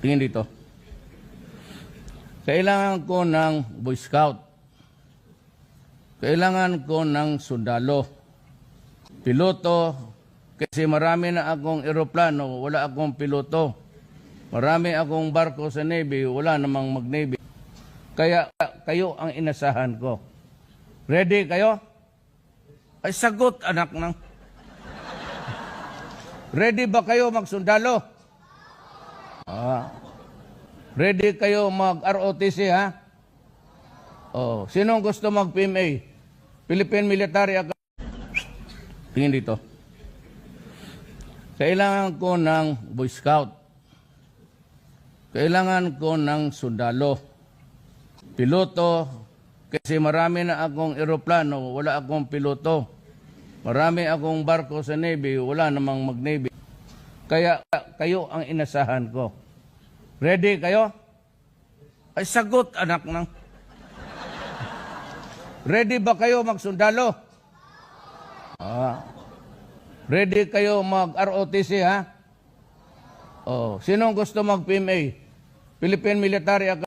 Tingin dito. Kailangan ko ng Boy Scout. Kailangan ko ng sundalo. Piloto. Kasi marami na akong eroplano, wala akong piloto. Marami akong barko sa Navy, wala namang mag-Navy. Kaya kayo ang inasahan ko. Ready kayo? Ay sagot, anak ng. Ready ba kayo magsundalo? Ready kayo mag-ROTC, ha? Oh, sinong gusto mag-PMA? Philippine Military Academy. Tingin dito. Kailangan ko ng Boy Scout. Kailangan ko ng sundalo. Piloto. Kasi marami na akong eroplano, wala akong piloto. Marami akong barko sa Navy, wala namang mag-Navy. Kaya kayo ang inasahan ko. Ready kayo? Ay sagot, anak ng. Ready ba kayo magsundalo? Ready kayo mag-ROTC, ha? Oh, sinong gusto mag-PMA? Philippine Military Academy.